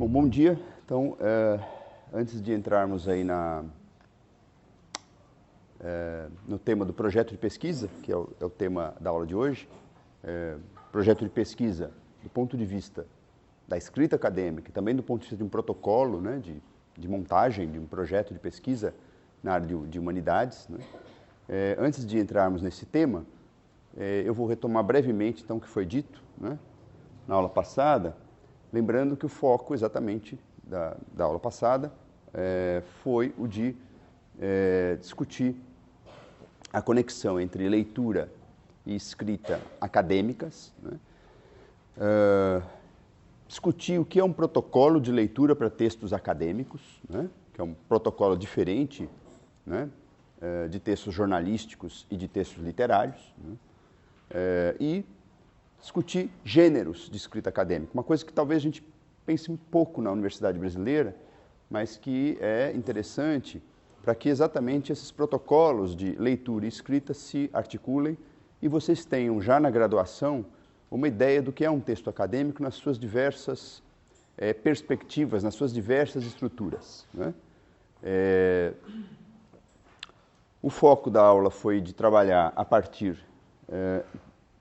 Bom dia. Então, antes de entrarmos aí no tema do projeto de pesquisa, que é o tema da aula de hoje, projeto de pesquisa do ponto de vista da escrita acadêmica e também do ponto de vista de um protocolo, né, de montagem de um projeto de pesquisa na área de humanidades, né. Antes de entrarmos nesse tema, eu vou retomar brevemente então o que foi dito, né, na aula passada, lembrando que o foco exatamente da aula passada foi o de discutir a conexão entre leitura e escrita acadêmicas, né? Discutir o que é um protocolo de leitura para textos acadêmicos, né? Que é um protocolo diferente, né, de textos jornalísticos e de textos literários, né? E discutir gêneros de escrita acadêmica, uma coisa que talvez a gente pense um pouco na universidade brasileira, mas que é interessante para que exatamente esses protocolos de leitura e escrita se articulem e vocês tenham já na graduação uma ideia do que é um texto acadêmico nas suas diversas perspectivas, nas suas diversas estruturas, né? O foco da aula foi de trabalhar a partir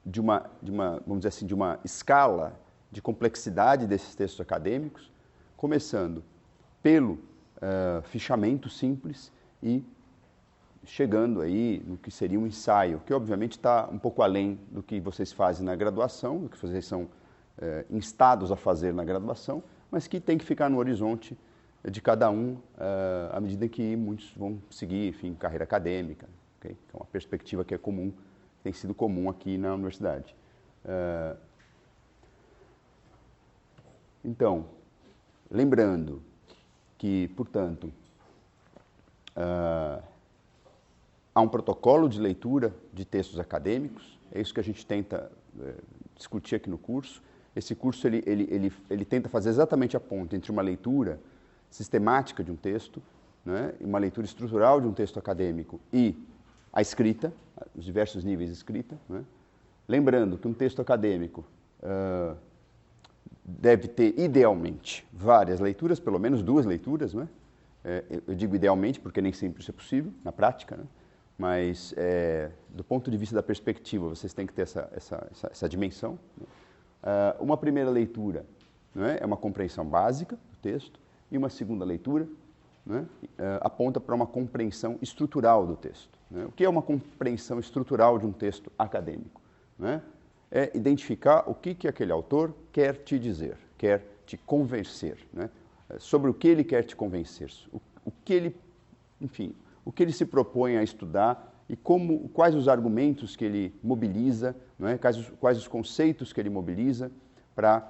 de uma, vamos dizer assim, de uma escala de complexidade desses textos acadêmicos, começando pelo fichamento simples e chegando aí no que seria um ensaio, que obviamente está um pouco além do que vocês fazem na graduação, do que vocês são instados a fazer na graduação, mas que tem que ficar no horizonte de cada um à medida que muitos vão seguir, enfim, carreira acadêmica, okay? Que é uma perspectiva que é comum, tem sido comum aqui na universidade. Então, lembrando que, portanto, há um protocolo de leitura de textos acadêmicos, é isso que a gente tenta discutir aqui no curso. Esse curso ele tenta fazer exatamente a ponte entre uma leitura sistemática de um texto, né, uma leitura estrutural de um texto acadêmico e a escrita, os diversos níveis de escrita, né? Lembrando que um texto acadêmico deve ter, idealmente, várias leituras, pelo menos 2 leituras, né? Eu digo idealmente porque nem sempre isso é possível, na prática, né? Mas, do ponto de vista da perspectiva, vocês têm que ter essa dimensão, né? Uma primeira leitura, né, é uma compreensão básica do texto, e uma segunda leitura, né, aponta para uma compreensão estrutural do texto, né? O que é uma compreensão estrutural de um texto acadêmico, né? É identificar o que aquele autor quer te dizer, quer te convencer, né? Sobre o que ele quer te convencer, o que ele, enfim, o que ele se propõe a estudar e quais os argumentos que ele mobiliza, né? Quais os conceitos que ele mobiliza para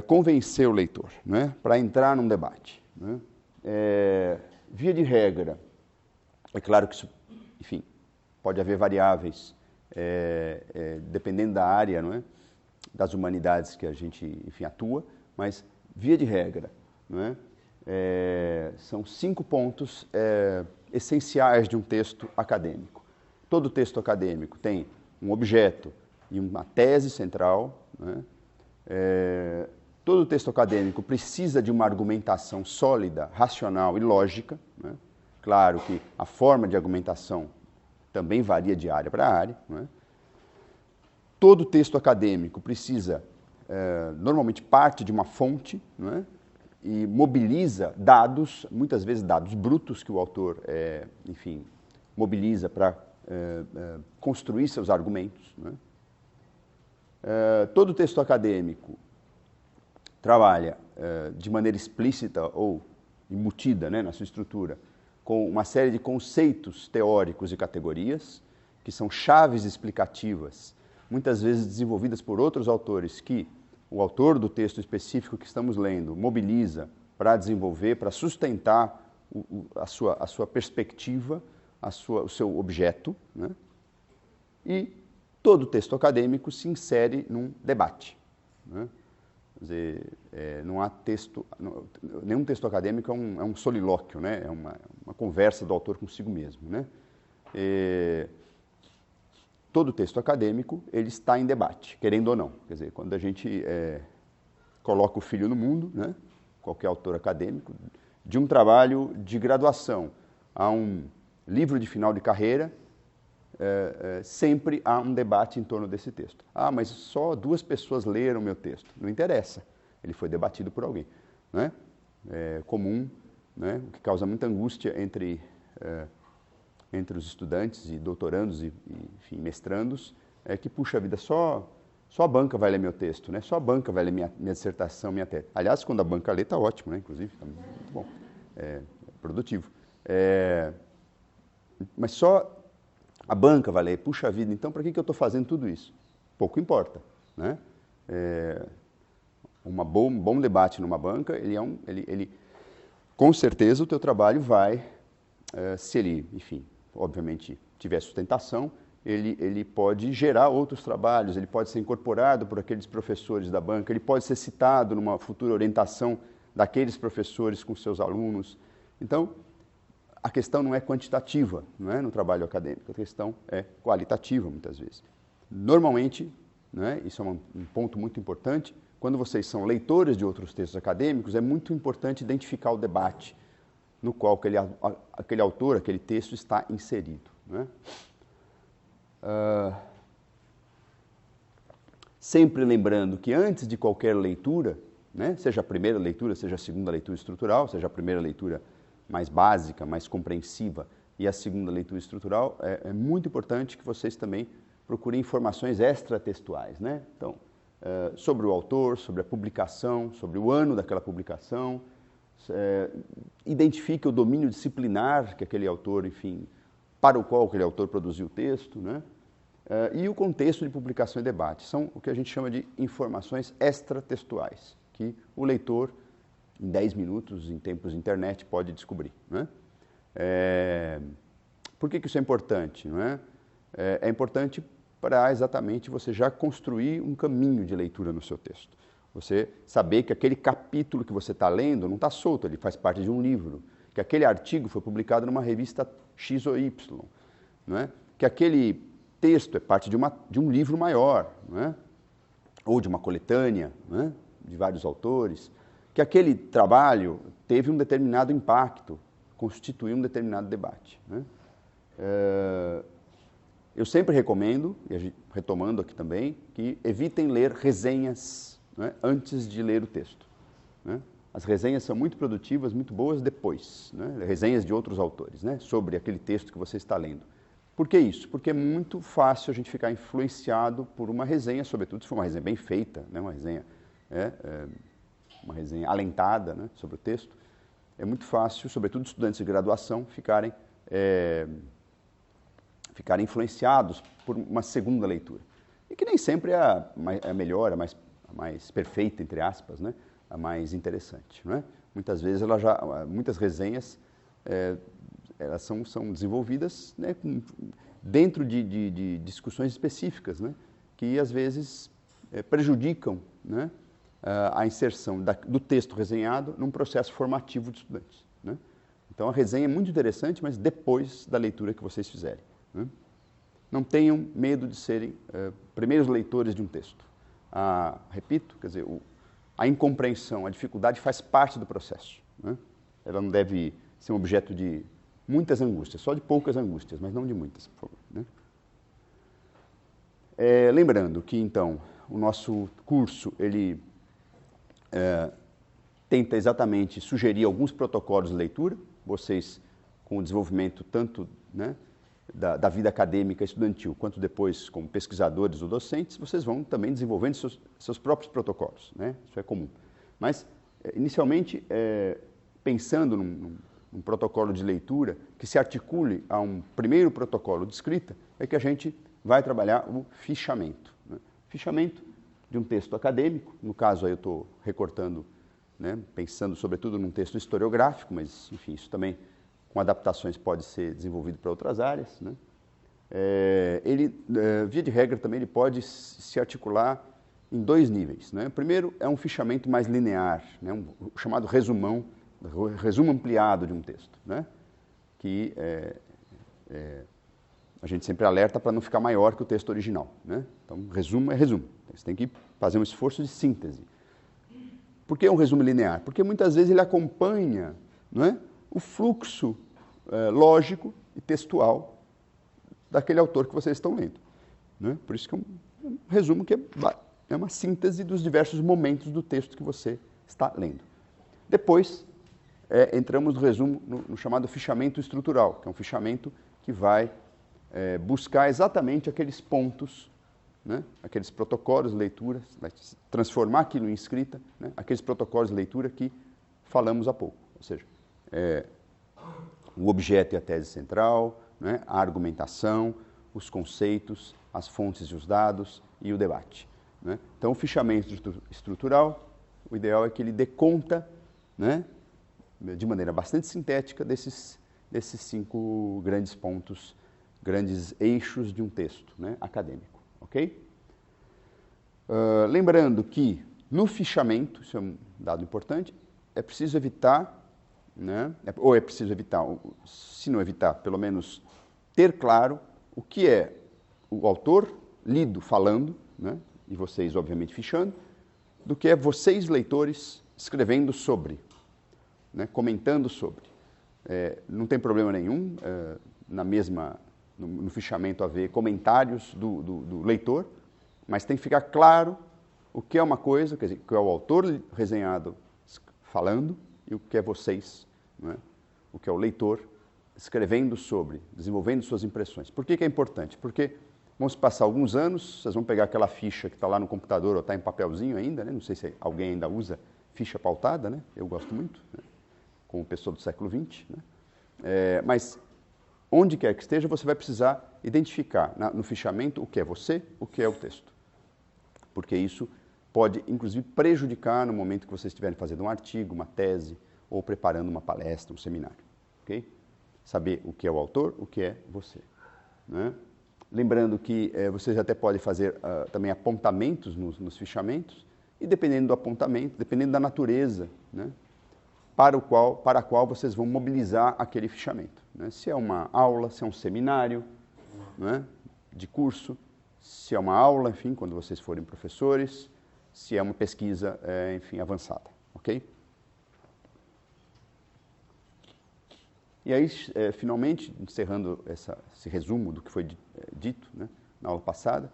convencer o leitor, né? Para entrar num debate, né? Via de regra, é claro que isso, enfim, pode haver variáveis dependendo da área, não é? Das humanidades que a gente, enfim, atua, mas via de regra, não é? São 5 pontos essenciais de um texto acadêmico. Todo texto acadêmico tem um objeto e uma tese central, né? Todo texto acadêmico precisa de uma argumentação sólida, racional e lógica, né? Claro que a forma de argumentação também varia de área para área, né? Todo texto acadêmico precisa, normalmente parte de uma fonte, né? E mobiliza dados, muitas vezes dados brutos que o autor, enfim, mobiliza para construir seus argumentos, né? Todo texto acadêmico trabalha de maneira explícita ou embutida, né, na sua estrutura, com uma série de conceitos teóricos e categorias, que são chaves explicativas, muitas vezes desenvolvidas por outros autores, que o autor do texto específico que estamos lendo mobiliza para desenvolver, para sustentar a sua perspectiva, o seu objeto, né? E todo texto acadêmico se insere num debate, né? Quer dizer, não há texto, nenhum texto acadêmico é um solilóquio, né? É uma conversa do autor consigo mesmo, né? Todo texto acadêmico ele está em debate, querendo ou não. Quer dizer, quando a gente coloca o filho no mundo, né? qualquer autor acadêmico, de um trabalho de graduação a um livro de final de carreira, sempre há um debate em torno desse texto. Ah, mas só 2 pessoas leram o meu texto. Não interessa, ele foi debatido por alguém. Né? É comum, né? O que causa muita angústia entre os estudantes e doutorandos e enfim, mestrandos, é que, puxa vida, só a banca vai ler meu texto, né? Só a banca vai ler minha dissertação, minha tese. Aliás, quando a banca lê, está ótimo, né? Inclusive, está muito bom, produtivo. Mas só a banca vai ler, puxa vida, então para que eu estou fazendo tudo isso? Pouco importa, né? Um bom debate numa banca, com certeza o teu trabalho vai, se ele, enfim, obviamente tiver sustentação, ele pode gerar outros trabalhos, ele pode ser incorporado por aqueles professores da banca, ele pode ser citado numa futura orientação daqueles professores com seus alunos. Então, a questão não é quantitativa, não é, no trabalho acadêmico, a questão é qualitativa, muitas vezes. Normalmente, né, isso é um ponto muito importante, quando vocês são leitores de outros textos acadêmicos, é muito importante identificar o debate no qual aquele autor, aquele texto está inserido. Né? Sempre lembrando que antes de qualquer leitura, né, seja a primeira leitura, seja a segunda leitura estrutural, seja a primeira leitura mais básica, mais compreensiva, e a segunda leitura estrutural, é muito importante que vocês também procurem informações extratextuais, né? Então, sobre o autor, sobre a publicação, sobre o ano daquela publicação, identifique o domínio disciplinar que aquele autor, enfim, para o qual aquele autor produziu o texto, né? E o contexto de publicação e debate. São o que a gente chama de informações extratextuais, que o leitor, em 10 minutos, em tempos de internet, pode descobrir. Né? Por que isso é importante? Não é? É importante para exatamente você já construir um caminho de leitura no seu texto. Você saber que aquele capítulo que você está lendo não está solto, ele faz parte de um livro. Que aquele artigo foi publicado numa revista X ou Y. Não é? Que aquele texto é parte de um livro maior, não é? Ou de uma coletânea, não é? De vários autores. Que aquele trabalho teve um determinado impacto, constituiu um determinado debate. Né? Eu sempre recomendo, e retomando aqui também, que evitem ler resenhas, né, antes de ler o texto. Né? As resenhas são muito produtivas, muito boas depois, né? Resenhas de outros autores, né, sobre aquele texto que você está lendo. Por que isso? Porque é muito fácil a gente ficar influenciado por uma resenha, sobretudo se for uma resenha bem feita, né, uma resenha alentada, né, sobre o texto. É muito fácil, sobretudo estudantes de graduação, ficarem influenciados por uma segunda leitura. E que nem sempre é a melhor, a mais perfeita, entre aspas, né, a mais interessante. Não é? Muitas vezes, muitas resenhas, elas são desenvolvidas, né, dentro de discussões específicas, né, que às vezes prejudicam, né, a inserção do texto resenhado num processo formativo de estudantes. Né? Então, a resenha é muito interessante, mas depois da leitura que vocês fizerem. Né? Não tenham medo de serem primeiros leitores de um texto. Repito, quer dizer, a incompreensão, a dificuldade faz parte do processo. Né? Ela não deve ser um objeto de muitas angústias, só de poucas angústias, mas não de muitas, por favor. Né? Lembrando que, então, o nosso curso, ele tenta exatamente sugerir alguns protocolos de leitura. Vocês, com o desenvolvimento tanto, né, da vida acadêmica estudantil, quanto depois como pesquisadores ou docentes, vocês vão também desenvolvendo seus próprios protocolos. Né? Isso é comum. Mas, inicialmente, pensando num protocolo de leitura que se articule a um primeiro protocolo de escrita, é que a gente vai trabalhar o fichamento. Né? Fichamento de um texto acadêmico, no caso aí eu estou recortando, né, pensando sobretudo num texto historiográfico, mas enfim, isso também com adaptações pode ser desenvolvido para outras áreas. Né? Via de regra também, ele pode se articular em 2 níveis. Né? Primeiro é um fichamento mais linear, né, o chamado resumo ampliado de um texto, né? Que a gente sempre alerta para não ficar maior que o texto original. Né? Então, resumo é resumo. Você tem que fazer um esforço de síntese. Por que um resumo linear? Porque muitas vezes ele acompanha, não é, o fluxo lógico e textual daquele autor que vocês estão lendo. Né? Por isso que é um resumo que é uma síntese dos diversos momentos do texto que você está lendo. Depois, entramos no resumo, no chamado fichamento estrutural, que é um fichamento que vai buscar exatamente aqueles pontos, né? Aqueles protocolos de leitura, vai transformar aquilo em escrita, né? Aqueles protocolos de leitura que falamos há pouco. Ou seja, o objeto e a tese central, né? A argumentação, os conceitos, as fontes e os dados e o debate. Né? Então, o fichamento estrutural, o ideal é que ele dê conta, né, de maneira bastante sintética desses 5 grandes pontos, grandes eixos de um texto, né, acadêmico. Ok? Lembrando que no fichamento, isso é um dado importante, é preciso evitar, né, se não evitar, pelo menos ter claro o que é o autor lido falando, né, e vocês, obviamente, fichando, do que é vocês, leitores, escrevendo sobre, né, comentando sobre. Não tem problema nenhum no fichamento haver comentários do leitor, mas tem que ficar claro o que é uma coisa, quer dizer, o que é o autor resenhado falando e o que é vocês, né, o que é o leitor escrevendo sobre, desenvolvendo suas impressões. Por que é importante? Porque vamos passar alguns anos, vocês vão pegar aquela ficha que está lá no computador ou está em papelzinho ainda, né? Não sei se alguém ainda usa ficha pautada, né? Eu gosto muito, né? Como pessoa do século XX. Né? Mas onde quer que esteja, você vai precisar identificar no fichamento o que é você, o que é o texto. Porque isso pode, inclusive, prejudicar no momento que vocês estiverem fazendo um artigo, uma tese, ou preparando uma palestra, um seminário. Okay? Saber o que é o autor, o que é você. Né? Lembrando que vocês até podem fazer também apontamentos nos fichamentos, e dependendo do apontamento, dependendo da natureza, né, para a qual vocês vão mobilizar aquele fichamento. Né? Se é uma aula, se é um seminário, né, de curso, se é uma aula, enfim, quando vocês forem professores, se é uma pesquisa, enfim, avançada. Ok? E aí, finalmente, encerrando esse resumo do que foi dito, né, na aula passada,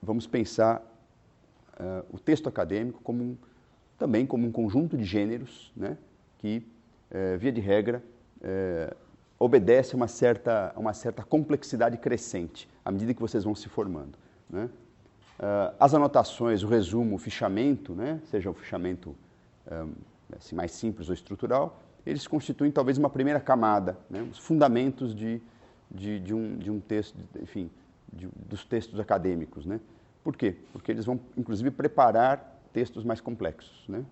vamos pensar o texto acadêmico também como um conjunto de gêneros, né, que, via de regra, obedece a uma certa complexidade crescente à medida que vocês vão se formando. Né? As anotações, o resumo, o fichamento, né, seja o fichamento assim, mais simples ou estrutural, eles constituem talvez uma primeira camada, né, os fundamentos de um texto, enfim, dos textos acadêmicos. Né? Por quê? Porque eles vão, inclusive, preparar textos mais complexos. Né?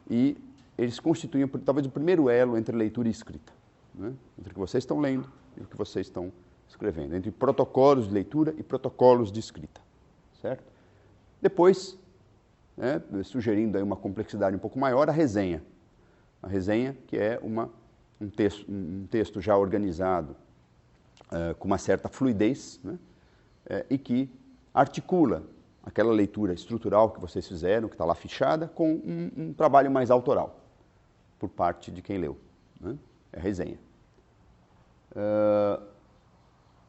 E eles constituem talvez o primeiro elo entre leitura e escrita, né? Entre o que vocês estão lendo e o que vocês estão escrevendo, entre protocolos de leitura e protocolos de escrita. Certo? Depois, né, sugerindo aí uma complexidade um pouco maior, a resenha. A resenha, que é um texto já organizado com uma certa fluidez, né, e que articula aquela leitura estrutural que vocês fizeram, que está lá fichada, com um trabalho mais autoral, por parte de quem leu. Né? É a resenha.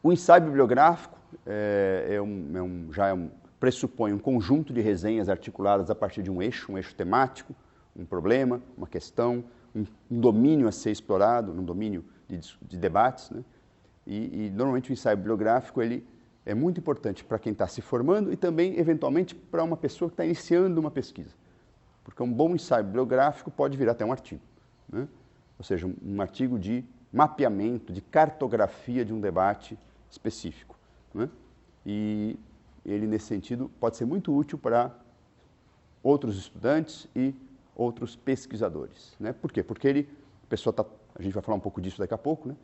O ensaio bibliográfico pressupõe um conjunto de resenhas articuladas a partir de um eixo temático, um problema, uma questão, um domínio a ser explorado, um domínio de debates. Né? E normalmente o ensaio bibliográfico ele é muito importante para quem está se formando e também, eventualmente, para uma pessoa que está iniciando uma pesquisa. Porque um bom ensaio bibliográfico pode virar até um artigo. Né? Ou seja, um artigo de mapeamento, de cartografia de um debate específico. Né? E ele, nesse sentido, pode ser muito útil para outros estudantes e outros pesquisadores. Né? Por quê? Porque a gente vai falar um pouco disso daqui a pouco, né?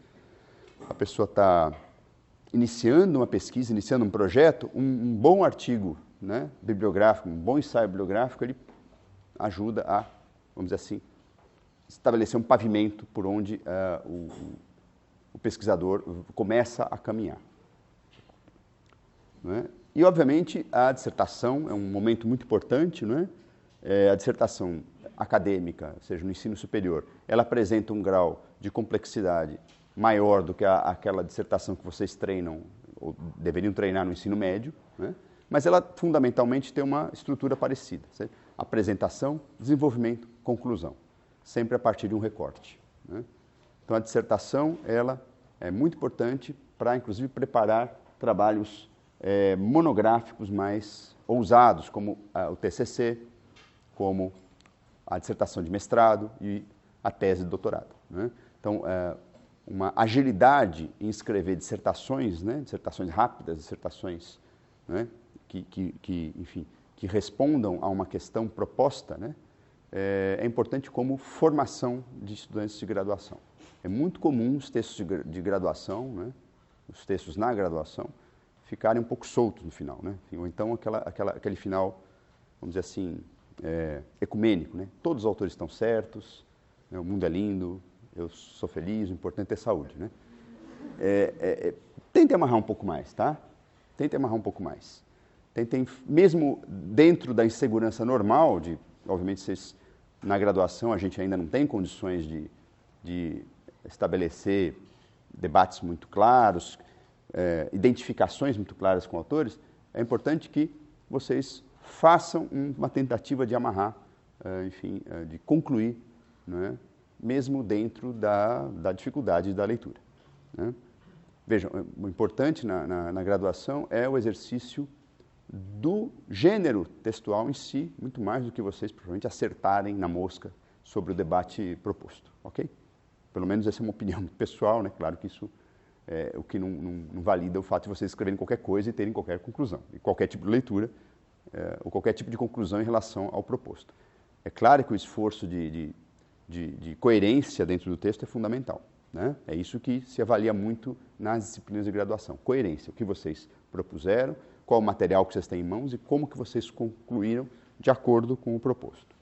A pessoa está iniciando uma pesquisa, iniciando um projeto, um bom artigo, né, bibliográfico, um bom ensaio bibliográfico, ele ajuda a, vamos dizer assim, estabelecer um pavimento por onde o pesquisador começa a caminhar. Né? E, obviamente, a dissertação é um momento muito importante, não é? A dissertação acadêmica, ou seja, no ensino superior, ela apresenta um grau de complexidade maior do que aquela dissertação que vocês treinam, ou deveriam treinar no ensino médio, né? Mas ela, fundamentalmente, tem uma estrutura parecida. Certo? Apresentação, desenvolvimento, conclusão. Sempre a partir de um recorte. Né? Então, a dissertação, ela é muito importante para, inclusive, preparar trabalhos monográficos mais ousados, como o TCC, como a dissertação de mestrado e a tese de doutorado. Né? Então, uma agilidade em escrever dissertações, né? Dissertações rápidas, dissertações, né? Enfim, que respondam a uma questão proposta, né? É importante como formação de estudantes de graduação. É muito comum os textos de graduação, né? Os textos na graduação, ficarem um pouco soltos no final, né? Ou então aquele final, vamos dizer assim, ecumênico, né? Todos os autores estão certos, né? O mundo é lindo, eu sou feliz, o importante é saúde, né? Tentem amarrar um pouco mais, tá? Tentem amarrar um pouco mais. Tentem, mesmo dentro da insegurança normal, obviamente vocês, na graduação, a gente ainda não tem condições de estabelecer debates muito claros, identificações muito claras com autores, é importante que vocês façam uma tentativa de amarrar, enfim, de concluir, né, mesmo dentro da dificuldade da leitura. Né? Vejam, o importante na graduação é o exercício do gênero textual em si, muito mais do que vocês provavelmente acertarem na mosca sobre o debate proposto, ok? Pelo menos essa é uma opinião pessoal, né? Claro que isso o que não valida o fato de vocês escreverem qualquer coisa e terem qualquer conclusão, e qualquer tipo de leitura, ou qualquer tipo de conclusão em relação ao proposto. É claro que o esforço de coerência dentro do texto é fundamental, né? É isso que se avalia muito nas disciplinas de graduação. Coerência, o que vocês propuseram, qual o material que vocês têm em mãos e como que vocês concluíram de acordo com o proposto.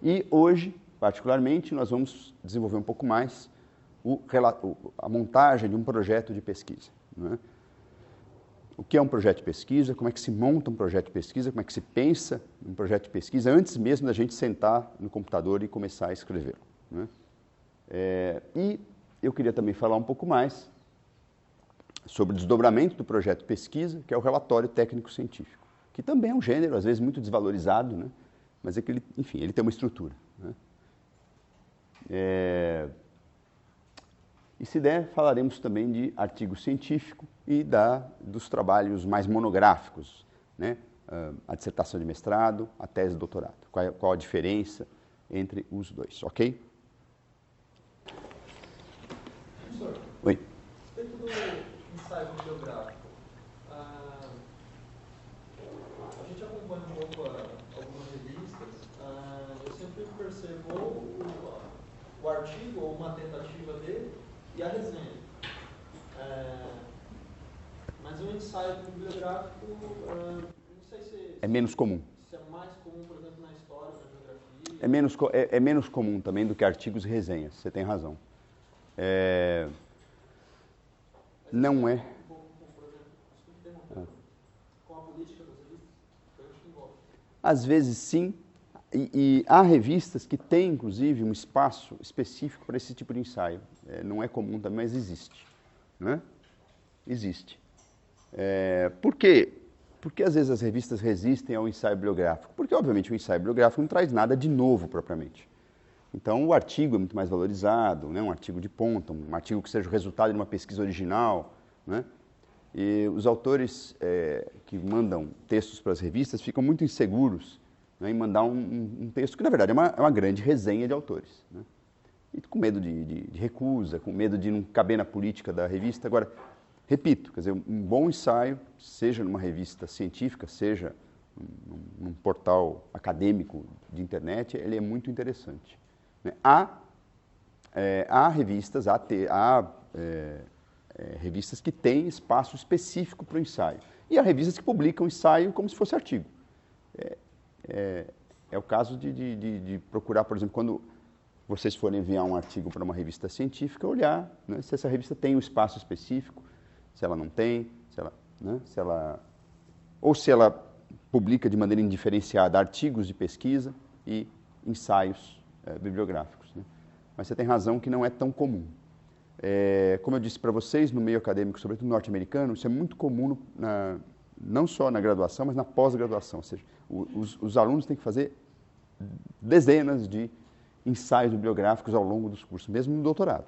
E hoje, particularmente, nós vamos desenvolver um pouco mais a montagem de um projeto de pesquisa. Né? O que é um projeto de pesquisa, como é que se monta um projeto de pesquisa, como é que se pensa um projeto de pesquisa antes mesmo da gente sentar no computador e começar a escrevê-lo. Né? E eu queria também falar um pouco mais sobre o desdobramento do projeto de pesquisa, que é o relatório técnico-científico, que também é um gênero, às vezes, muito desvalorizado, né? Mas é que ele tem uma estrutura. Né? E se der, falaremos também de artigo científico e dos trabalhos mais monográficos, né? A dissertação de mestrado, a tese de doutorado. Qual a diferença entre os dois, ok? Professor, Oi. respeito do ensaio bibliográfico, a gente acompanha um pouco algumas revistas, eu sempre percebo o artigo ou uma tentativa dele e a resenha. Mas o ensaio bibliográfico, não sei se é menos comum. Se é mais comum, por exemplo, na história, na geografia. É menos comum também do que artigos e resenhas, você tem razão. Não é. Com a política das revistas, foi o que envolve. Às vezes sim, e há revistas que têm, inclusive, um espaço específico para esse tipo de ensaio. Não é comum também, mas existe. Né? Existe. Por quê? Porque às vezes as revistas resistem ao ensaio bibliográfico? Porque, obviamente, o ensaio bibliográfico não traz nada de novo propriamente. Então, o artigo é muito mais valorizado, né? Um artigo de ponta, um artigo que seja o resultado de uma pesquisa original. Né? E os autores que mandam textos para as revistas ficam muito inseguros, né, em mandar um texto que, na verdade, é uma grande resenha de autores. Né? E com medo de recusa, com medo de não caber na política da revista. Agora, repito, quer dizer, um bom ensaio, seja numa revista científica, seja num portal acadêmico de internet, ele é muito interessante. Né? Há revistas, revistas que têm espaço específico para o ensaio. E há revistas que publicam ensaio como se fosse artigo. É o caso de procurar, por exemplo, quando vocês forem enviar um artigo para uma revista científica, olhar, né, se essa revista tem um espaço específico, se ela não tem, né? Ou se ela publica de maneira indiferenciada artigos de pesquisa e ensaios bibliográficos, né? Mas você tem razão que não é tão comum. Como eu disse para vocês, no meio acadêmico, sobretudo norte-americano, isso é muito comum não só na graduação, mas na pós-graduação. Ou seja, os alunos têm que fazer dezenas de ensaios bibliográficos ao longo dos cursos, mesmo no doutorado,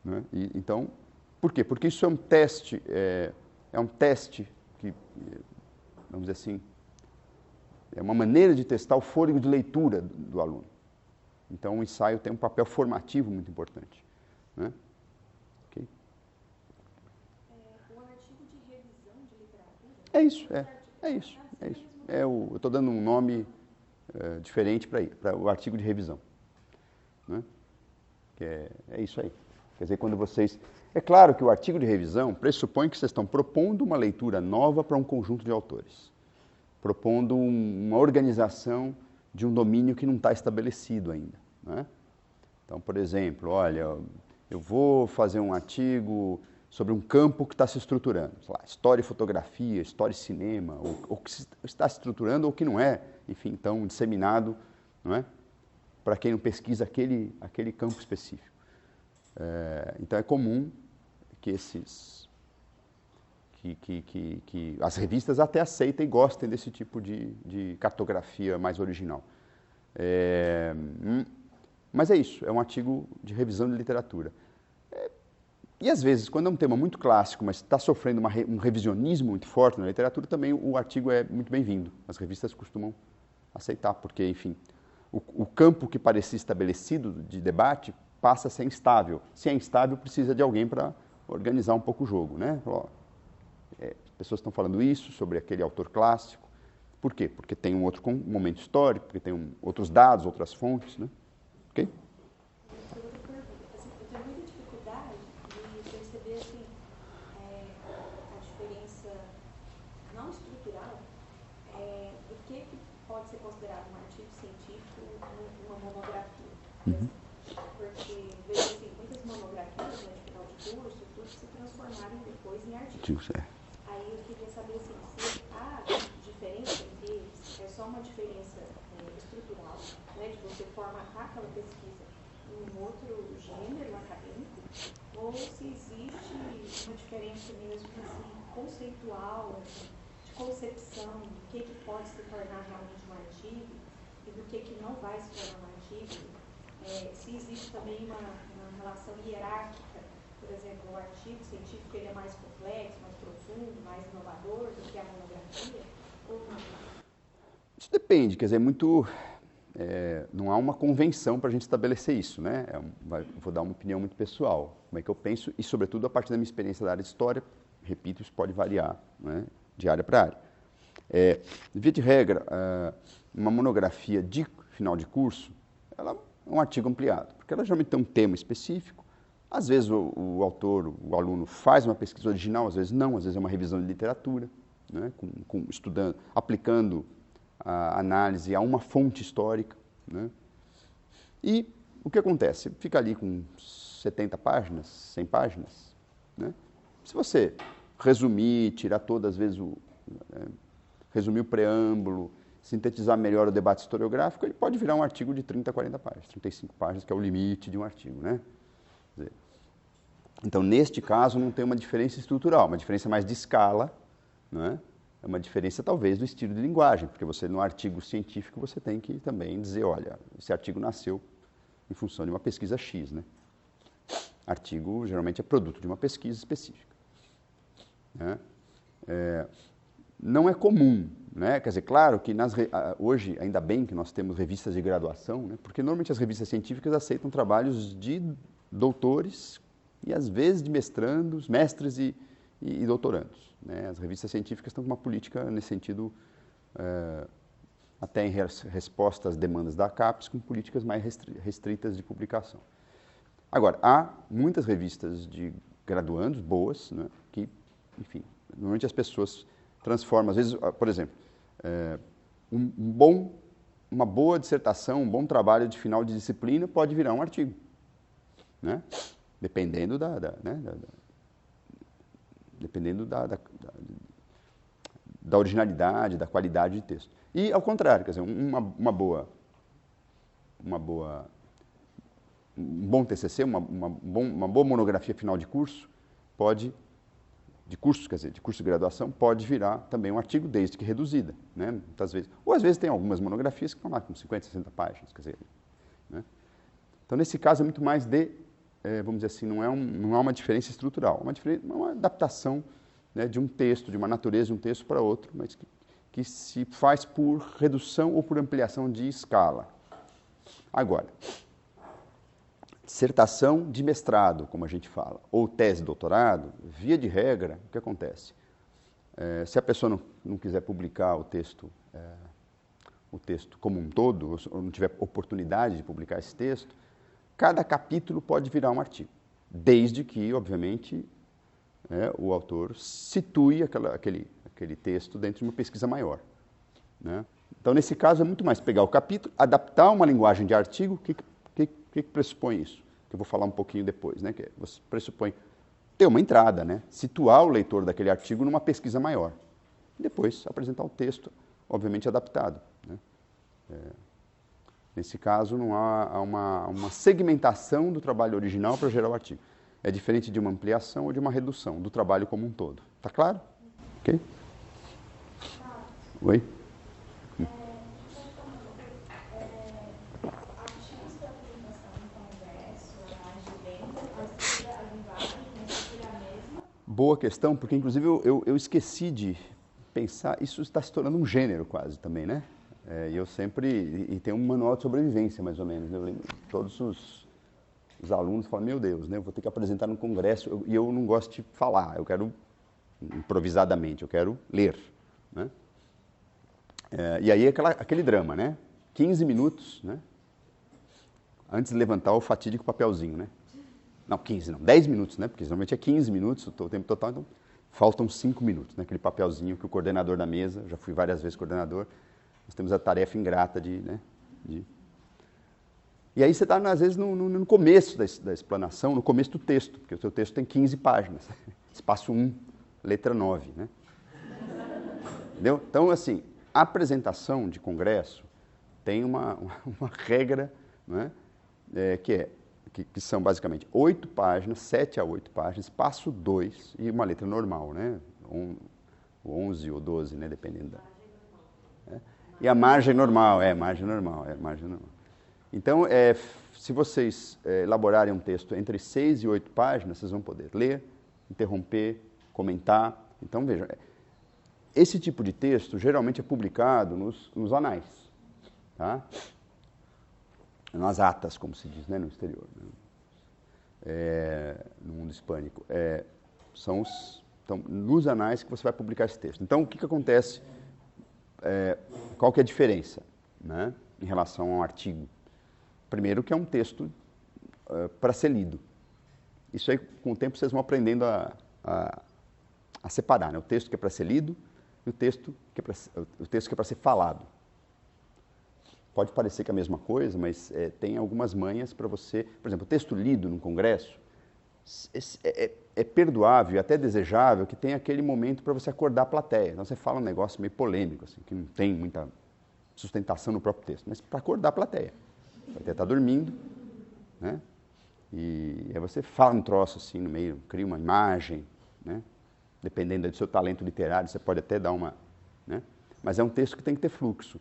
né? Então, por quê? Porque isso é um teste que, vamos dizer assim, é uma maneira de testar o fôlego de leitura do aluno. Então, o ensaio tem um papel formativo muito importante, né? Okay? O artigo de revisão de literatura? É isso. Eu estou dando um nome diferente para o artigo de revisão, né? Que é isso aí. Quer dizer, quando vocês... É claro que o artigo de revisão pressupõe que vocês estão propondo uma leitura nova para um conjunto de autores, propondo uma organização de um domínio que não está estabelecido ainda, né? Então, por exemplo, olha, eu vou fazer um artigo sobre um campo que está se estruturando, sei lá, história e fotografia, história e cinema, ou que está se estruturando ou que não é, enfim, então disseminado, não é? Para quem não pesquisa aquele campo específico. Então é comum que as revistas até aceitem e gostem desse tipo de cartografia mais original. Mas é isso, é um artigo de revisão de literatura. E às vezes, quando é um tema muito clássico, mas está sofrendo um revisionismo muito forte na literatura, também o artigo é muito bem-vindo. As revistas costumam aceitar, porque, enfim, o campo que parecia estabelecido de debate passa a ser instável. Se é instável, precisa de alguém para organizar um pouco o jogo, né? As pessoas estão falando isso sobre aquele autor clássico. Por quê? Porque tem um outro momento histórico, porque tem outros dados, outras fontes, né? Ok? Eu tenho muita dificuldade de perceber assim, a diferença não estrutural do que pode ser considerado um artigo científico numa monografia. Uhum. Porque vejo assim, muitas monografias, né, de final de curso, tudo se transformarem depois em artigos. Aí eu queria saber assim, se a diferença entre eles é só uma diferença estrutural, né, de você formatar aquela pesquisa em um outro gênero acadêmico, ou se existe uma diferença mesmo assim, conceitual, assim, de concepção do que pode se tornar realmente um artigo e do que não vai se tornar um artigo. Se existe também uma relação hierárquica, por exemplo, o artigo científico ele é mais complexo, mais profundo, mais inovador do que a monografia, ou não? Isso depende, quer dizer, não há uma convenção para a gente estabelecer isso, né? Vou dar uma opinião muito pessoal, como é que eu penso, e sobretudo a partir da minha experiência da área de história, repito, isso pode variar, né, de área para área. Via de regra, uma monografia de final de curso, ela é um artigo ampliado, porque ela geralmente tem um tema específico. Às vezes o autor, o aluno faz uma pesquisa original, às vezes não, às vezes é uma revisão de literatura, né, estudando, aplicando a análise a uma fonte histórica, né? E o que acontece? Fica ali com 70 páginas, 100 páginas, né? Se você resumir, tirar todas as vezes resumir o preâmbulo, sintetizar melhor o debate historiográfico, ele pode virar um artigo de 30, 40 páginas, 35 páginas, que é o limite de um artigo, né? Quer dizer, então, neste caso, não tem uma diferença estrutural, uma diferença mais de escala, né? É uma diferença, talvez, do estilo de linguagem, porque você, no artigo científico, você tem que também dizer, olha, esse artigo nasceu em função de uma pesquisa X, né? Artigo, geralmente, é produto de uma pesquisa específica, né? Não é comum, né? Quer dizer, claro que hoje, ainda bem que nós temos revistas de graduação, né? Porque normalmente as revistas científicas aceitam trabalhos de doutores e, às vezes, de mestrandos, mestres e doutorandos, né? As revistas científicas estão com uma política nesse sentido, até em resposta às demandas da CAPES, com políticas mais restritas de publicação. Agora, há muitas revistas de graduandos boas, né, que, enfim, normalmente as pessoas transformam, às vezes, por exemplo, uma boa dissertação, um bom trabalho de final de disciplina pode virar um artigo, né? Dependendo dependendo da originalidade, da qualidade de texto. E, ao contrário, quer dizer, um bom TCC, uma boa monografia final de curso, de curso de graduação, pode virar também um artigo, desde que reduzida, né? Muitas vezes. Ou, às vezes, tem algumas monografias que estão lá com 50, 60 páginas, quer dizer, né? Então, nesse caso, é muito mais vamos dizer assim, não há uma diferença estrutural, uma adaptação, né, de um texto, de uma natureza de um texto para outro, mas que se faz por redução ou por ampliação de escala. Agora, dissertação de mestrado, como a gente fala, ou tese de doutorado, via de regra, o que acontece? Se a pessoa não quiser publicar o texto como um todo, ou não tiver oportunidade de publicar esse texto, cada capítulo pode virar um artigo, desde que, obviamente, o autor situe aquele texto dentro de uma pesquisa maior, né? Então, nesse caso, é muito mais pegar o capítulo, adaptar uma linguagem de artigo. O que pressupõe isso? Que eu vou falar um pouquinho depois, né? Que você pressupõe ter uma entrada, né? Situar o leitor daquele artigo numa pesquisa maior. Depois, apresentar o texto, obviamente, adaptado, né? Nesse caso, não há uma segmentação do trabalho original para gerar o artigo. É diferente de uma ampliação ou de uma redução do trabalho como um todo. Está claro? Ok? Oi? Boa questão, porque inclusive eu esqueci de pensar, isso está se tornando um gênero quase também, né? E eu sempre, e tem um manual de sobrevivência mais ou menos, né? Eu lembro, todos os alunos falam, meu Deus, né? Eu vou ter que apresentar no congresso, e eu não gosto de falar, eu quero improvisadamente, eu quero ler, né? E aí aquele drama, né? 15 minutos, né? Antes de levantar o fatídico papelzinho, né? Não, 15 não, 10 minutos, né? Porque normalmente é 15 minutos o tempo total, então faltam 5 minutos, né? Aquele papelzinho que o coordenador da mesa, já fui várias vezes coordenador, nós temos a tarefa ingrata E aí você está, às vezes, no começo da explanação, no começo do texto, porque o seu texto tem 15 páginas, espaço 1, letra 9, né? Entendeu? Então, assim, a apresentação de congresso tem uma regra, né? Que são basicamente 8 páginas, 7 a 8 páginas, espaço 2 e uma letra normal, né? 11 ou 12, né? Dependendo da... E a margem normal, margem normal. Então, se vocês elaborarem um texto entre 6 e 8 páginas, vocês vão poder ler, interromper, comentar. Então, vejam, esse tipo de texto geralmente é publicado nos anais, tá? Nas atas, como se diz, né, no exterior, né? No mundo hispânico. São nos anais que você vai publicar esse texto. Então, o que acontece? Qual que é a diferença, né, em relação a um artigo? Primeiro que é um texto para ser lido. Isso aí, com o tempo, vocês vão aprendendo a separar, né? O texto que é para ser lido e o texto que é para ser falado. Pode parecer que é a mesma coisa, mas tem algumas manhas para você... Por exemplo, o texto lido num congresso, é perdoável e até desejável que tenha aquele momento para você acordar a plateia. Então, você fala um negócio meio polêmico, assim, que não tem muita sustentação no próprio texto, mas para acordar a plateia. A plateia está dormindo, né? E aí você fala um troço assim no meio, cria uma imagem, né? Dependendo do seu talento literário, você pode até dar uma... né? Mas é um texto que tem que ter fluxo,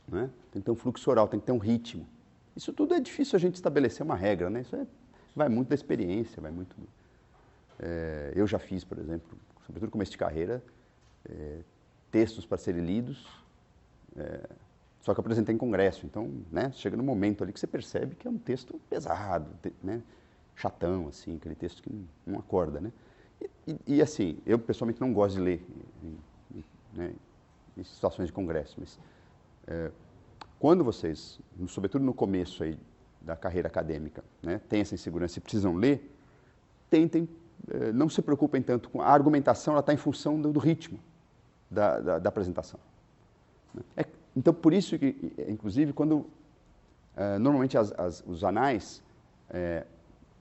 né? Tem que ter um fluxo oral, tem que ter um ritmo. Isso tudo é difícil a gente estabelecer uma regra, né? Isso vai muito da experiência, vai muito... eu já fiz, por exemplo, sobretudo no começo de carreira, textos para serem lidos, só que eu apresentei em congresso. Então, né, chega no momento ali que você percebe que é um texto pesado, né, chatão, assim, aquele texto que não acorda, né? E assim, eu pessoalmente não gosto de ler né, em situações de congresso, mas quando vocês, sobretudo no começo aí da carreira acadêmica, né, têm essa insegurança e precisam ler, tentem, não se preocupem tanto com a argumentação, ela está em função do ritmo da apresentação. Então, por isso que, inclusive, quando normalmente os anais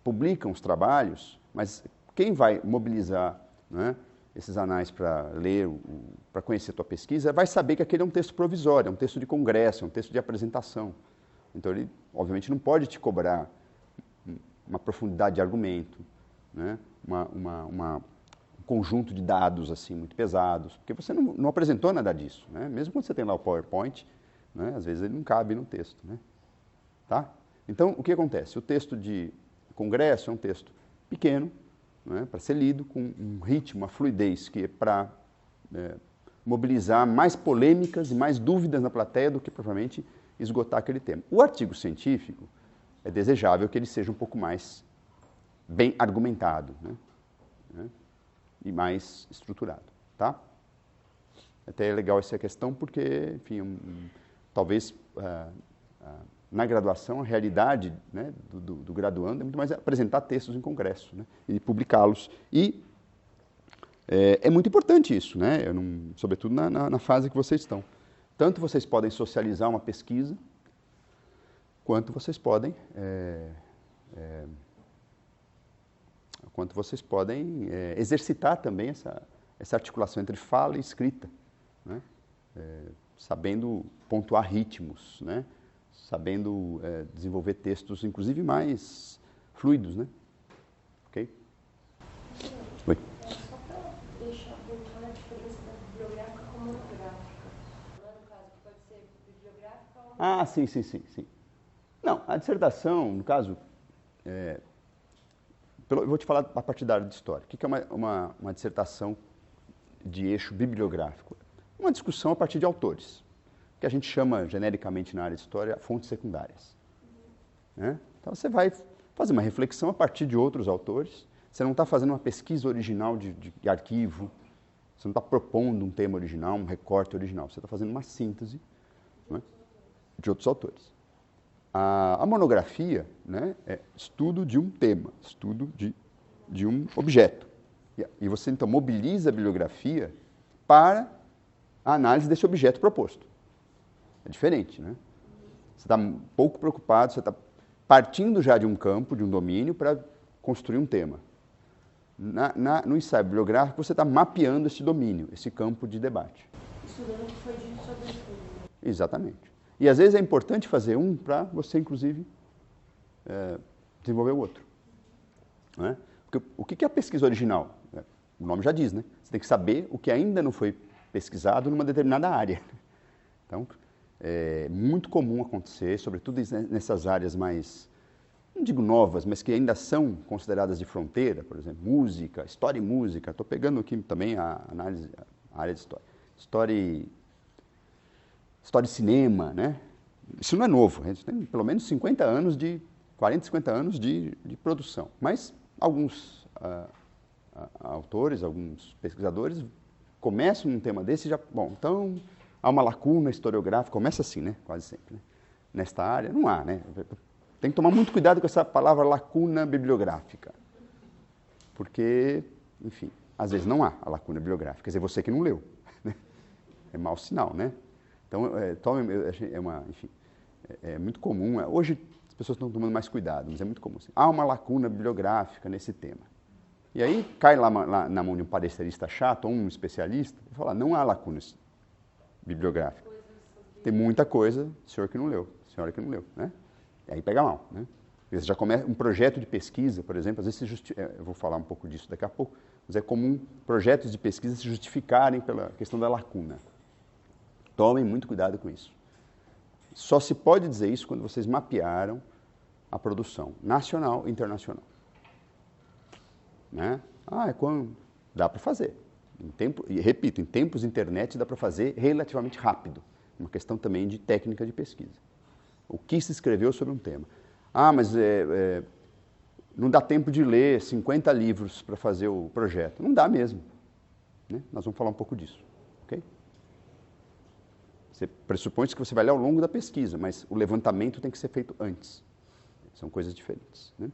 publicam os trabalhos, mas quem vai mobilizar, né, esses anais para ler, para conhecer a tua pesquisa, vai saber que aquele é um texto provisório, é um texto de congresso, é um texto de apresentação. Então, ele, obviamente, não pode te cobrar uma profundidade de argumento, né, um conjunto de dados assim muito pesados, porque você não apresentou nada disso, né? Mesmo quando você tem lá o PowerPoint, né, às vezes ele não cabe no texto, né? Tá? Então, o que acontece? O texto de congresso é um texto pequeno, né, para ser lido com um ritmo, uma fluidez que é para mobilizar mais polêmicas e mais dúvidas na plateia do que propriamente esgotar aquele tema. O artigo científico é desejável que ele seja um pouco mais bem argumentado, né, e mais estruturado, tá? Até é legal essa questão porque, enfim, talvez na graduação a realidade, né, do graduando é muito mais apresentar textos em congresso, né, e publicá-los. E é muito importante isso, né, sobretudo na fase que vocês estão. Tanto vocês podem socializar uma pesquisa, quanto vocês podem exercitar também essa articulação entre fala e escrita, né? Sabendo pontuar ritmos, né? Sabendo desenvolver textos, inclusive, mais fluidos, né? Ok? Oi. Só para deixar bem clara a diferença da bibliográfica com monográfica. Não é no caso que pode ser bibliográfica ou... Ah, sim. Não, a dissertação, no caso... eu vou te falar a partir da área de história. O que é uma dissertação de eixo bibliográfico? Uma discussão a partir de autores, que a gente chama genericamente na área de história fontes secundárias. Né? Então você vai fazer uma reflexão a partir de outros autores, você não está fazendo uma pesquisa original de arquivo, você não está propondo um tema original, um recorte original, você está fazendo uma síntese, né, de outros autores. A monografia, né, é estudo de um tema, estudo de um objeto. E você, então, mobiliza a bibliografia para a análise desse objeto proposto. É diferente, né? Você está um pouco preocupado, você está partindo já de um campo, de um domínio, para construir um tema. No ensaio bibliográfico, você está mapeando esse domínio, esse campo de debate. Estudando o que foi dito sobre o estudo. Exatamente. E às vezes é importante fazer um para você, inclusive, desenvolver o outro. Não é? Porque o que é a pesquisa original? O nome já diz, né? Você tem que saber o que ainda não foi pesquisado numa determinada área. Então, é muito comum acontecer, sobretudo nessas áreas mais, não digo novas, mas que ainda são consideradas de fronteira, por exemplo, música, história e música. Estou pegando aqui também a área de história. História e cinema, né? Isso não é novo, a gente tem pelo menos 40, 50 anos de produção. Mas alguns autores, alguns pesquisadores começam num tema desse e já... Bom, então há uma lacuna historiográfica, começa assim, né? Quase sempre, né? Nesta área, não há, né? Tem que tomar muito cuidado com essa palavra lacuna bibliográfica. Porque, enfim, às vezes não há a lacuna bibliográfica, quer dizer, você que não leu. Né? É mau sinal, né? Então, enfim, é muito comum, hoje as pessoas estão tomando mais cuidado, mas é muito comum. Assim, há uma lacuna bibliográfica nesse tema. E aí cai lá na mão de um palestrista chato ou um especialista e fala, não há lacunas bibliográficas. Tem muita coisa, senhor que não leu, senhora que não leu, né? E aí pega mal, né? Você já começa um projeto de pesquisa, por exemplo, às vezes eu vou falar um pouco disso daqui a pouco, mas é comum projetos de pesquisa se justificarem pela questão da lacuna. Tomem muito cuidado com isso. Só se pode dizer isso quando vocês mapearam a produção nacional e internacional. Né? Quando dá para fazer. E repito, em tempos de internet dá para fazer relativamente rápido. Uma questão também de técnica de pesquisa. O que se escreveu sobre um tema? Mas não dá tempo de ler 50 livros para fazer o projeto. Não dá mesmo. Né? Nós vamos falar um pouco disso. Ok? Você pressupõe que você vai ler ao longo da pesquisa, mas o levantamento tem que ser feito antes. São coisas diferentes. Né?